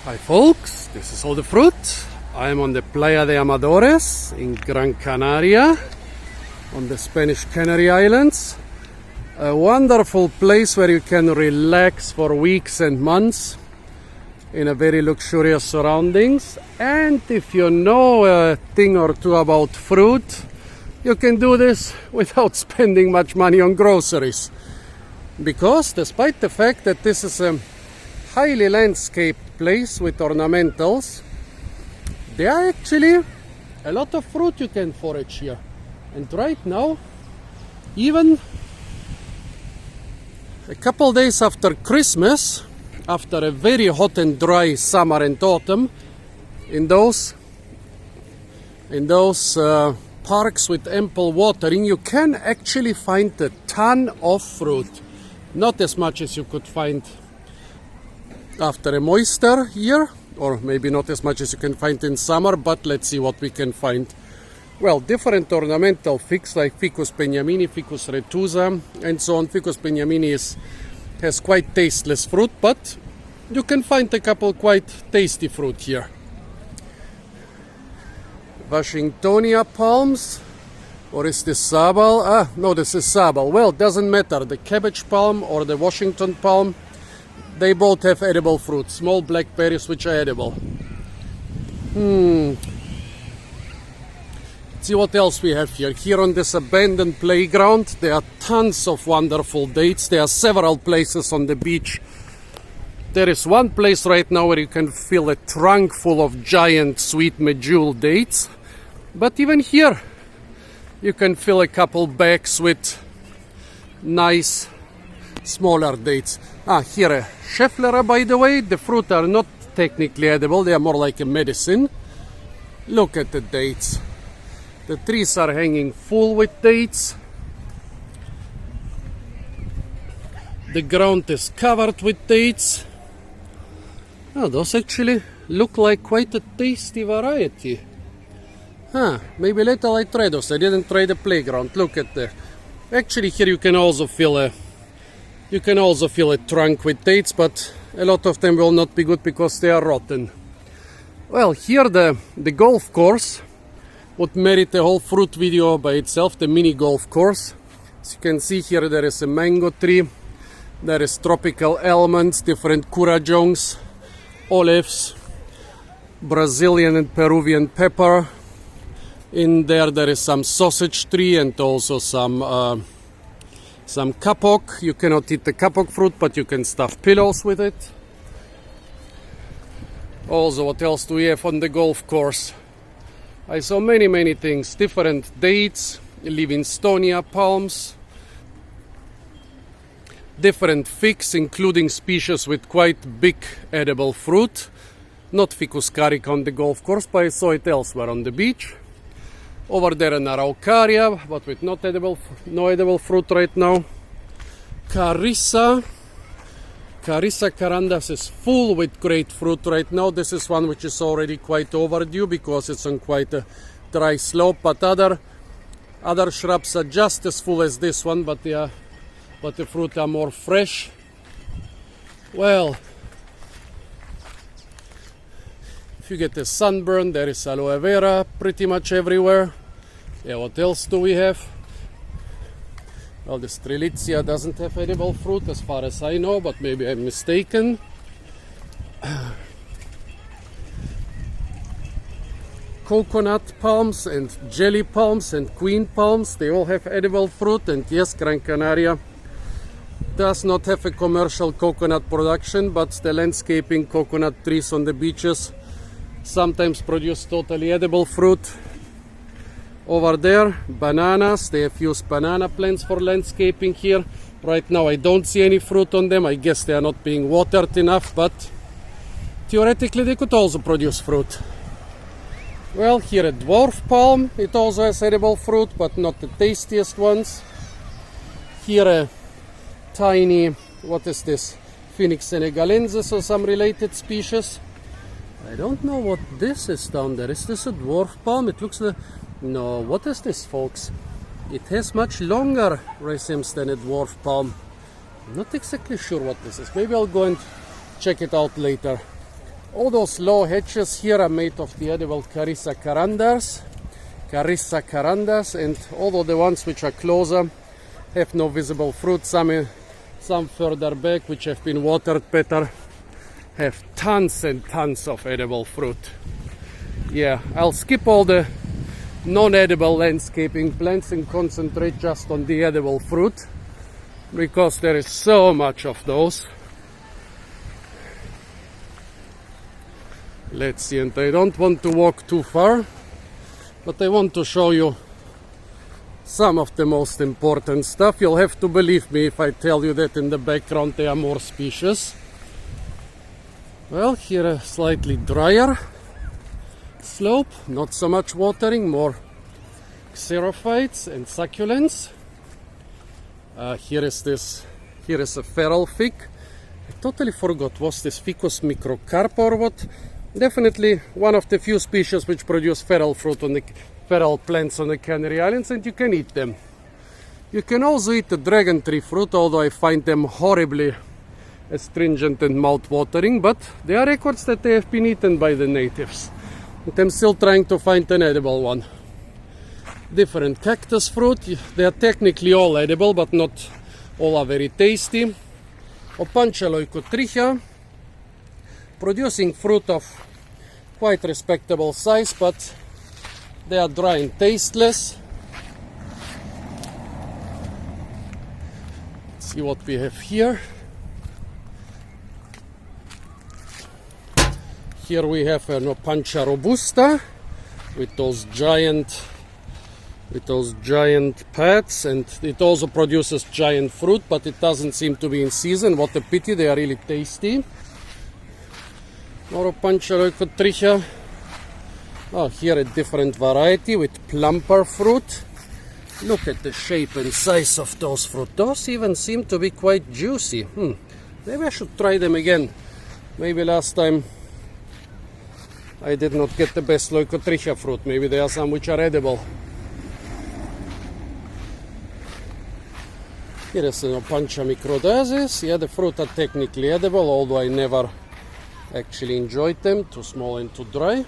Hi folks, this is all the fruit. I am on the Playa de Amadores in Gran Canaria on the Spanish Canary Islands. A wonderful place where you can relax for weeks and months in a very luxurious surroundings. And if you know a thing or two about fruit, you can do this without spending much money on groceries. Because despite the fact that this is a highly landscaped place with ornamentals, there are actually a lot of fruit you can forage here. And right now, even a couple days after Christmas, after a very hot and dry summer and autumn, in those parks with ample watering, you can actually find a ton of fruit. Not as much as you could find after a moister year, or maybe not as much as you can find in summer, but let's see what we can find. Well, different ornamental figs like Ficus beniamini, Ficus retusa, and so on. Ficus beniamini has quite tasteless fruit, but you can find a couple quite tasty fruit here. Washingtonia palms, or is this sabal? No, this is sabal. Well, doesn't matter. The cabbage palm or the Washington palm, they both have edible fruit, small black berries which are edible. See what else we have here. Here on this abandoned playground, there are tons of wonderful dates. There are several places on the beach. There is one place right now where you can fill a trunk full of giant sweet medjool dates. But even here, you can fill a couple bags with nice smaller dates. Here a Schefflera, by the way. The fruit are not technically edible, they are more like a medicine. Look at the dates. The trees are hanging full with dates. The ground is covered with dates. Those actually look like quite a tasty variety. Maybe later I try those. I didn't try the playground. Look at the. Actually, here you can also fill a trunk with dates, but a lot of them will not be good because they are rotten. Well, here the golf course would merit a whole fruit video by itself, the mini golf course. As you can see here, there is a mango tree, there is tropical almonds, different curajongs, olives, Brazilian and Peruvian pepper. In there is some sausage tree and also some kapok. You cannot eat the kapok fruit, but you can stuff pillows with it. Also, what else do we have on the golf course? I saw many things. Different dates, Livingstonia palms, different figs, including species with quite big edible fruit. Not Ficus carica on the golf course, but I saw it elsewhere on the beach. Over there an Araucaria, but with no edible fruit right now. Carissa carandas is full with great fruit right now. This is one which is already quite overdue because it's on quite a dry slope. But other shrubs are just as full as this one, but the fruit are more fresh. Well, if you get a sunburn, there is Aloe Vera pretty much everywhere. Yeah, what else do we have? Well, the Strelitzia doesn't have edible fruit as far as I know, but maybe I'm mistaken. Coconut palms and jelly palms and queen palms, they all have edible fruit. And yes, Gran Canaria does not have a commercial coconut production, but the landscaping coconut trees on the beaches sometimes produce totally edible fruit. Over there, bananas. They have used banana plants for landscaping here. Right now I don't see any fruit on them. I guess they are not being watered enough, but theoretically they could also produce fruit. Well, here a dwarf palm. It also has edible fruit, but not the tastiest ones. Here a tiny, what is this? Phoenix Senegalensis or some related species. I don't know what this is down there. Is this a dwarf palm? It looks like... No, what is this, folks? It has much longer racemes than a dwarf palm. I'm not exactly sure what this is. Maybe I'll go and check it out later. All those low hedges here are made of the edible Carissa carandans, and although the ones which are closer have no visible fruit, some further back which have been watered better have tons and tons of edible fruit. Yeah, I'll skip all the non-edible landscaping plants and concentrate just on the edible fruit, because there is so much of those. Let's see, and I don't want to walk too far, but I want to show you some of the most important stuff. You'll have to believe me if I tell you that in the background there are more species. Well, here a slightly drier slope, not so much watering, more xerophytes and succulents. Here is a feral fig. I totally forgot, was this Ficus microcarpa or what? Definitely one of the few species which produce feral plants on the Canary Islands, and you can eat them. You can also eat the dragon tree fruit, although I find them horribly astringent and mouth-watering, but there are records that they have been eaten by the natives. And I'm still trying to find an edible one. Different cactus fruit, they are technically all edible, but not all are very tasty. Opuntia leucotricha, producing fruit of quite respectable size, but they are dry and tasteless. Let's see what we have here. Here we have an Opuntia robusta with those giant pads, and it also produces giant fruit, but it doesn't seem to be in season. What a pity, they are really tasty. More Opuntia leucotricha. Oh, here a different variety with plumper fruit. Look at the shape and size of those fruit. Those even seem to be quite juicy. Maybe I should try them again. Maybe last time I did not get the best leucotricha fruit. Maybe there are some which are edible. Here is an Opuntia microdasis. Yeah, the fruit are technically edible, although I never actually enjoyed them. Too small and too dry.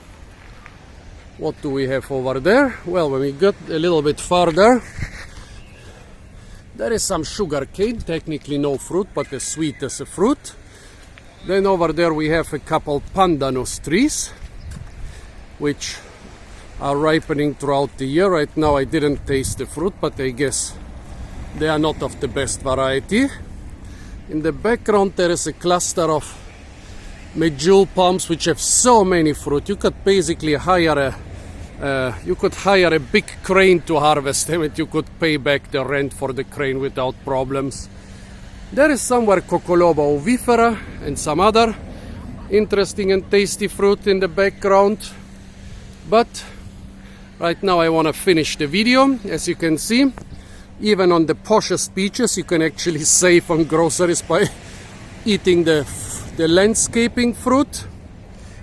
What do we have over there? Well, when we get a little bit farther, there is some sugar cane, technically no fruit, but as sweet as a fruit. Then over there we have a couple pandanus trees, which are ripening throughout the year. Right now I didn't taste the fruit, but I guess they are not of the best variety. In the background there is a cluster of medjool palms which have so many fruit. You could basically hire a big crane to harvest them, and you could pay back the rent for the crane without problems. There is somewhere Cocoloba ovifera and some other interesting and tasty fruit in the background. But right now I want to finish the video. As you can see, even on the poshest beaches you can actually save on groceries by eating the landscaping fruit.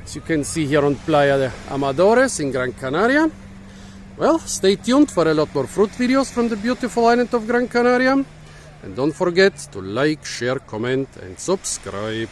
As you can see here on Playa de Amadores in Gran Canaria. Well, stay tuned for a lot more fruit videos from the beautiful island of Gran Canaria. And don't forget to like, share, comment and subscribe.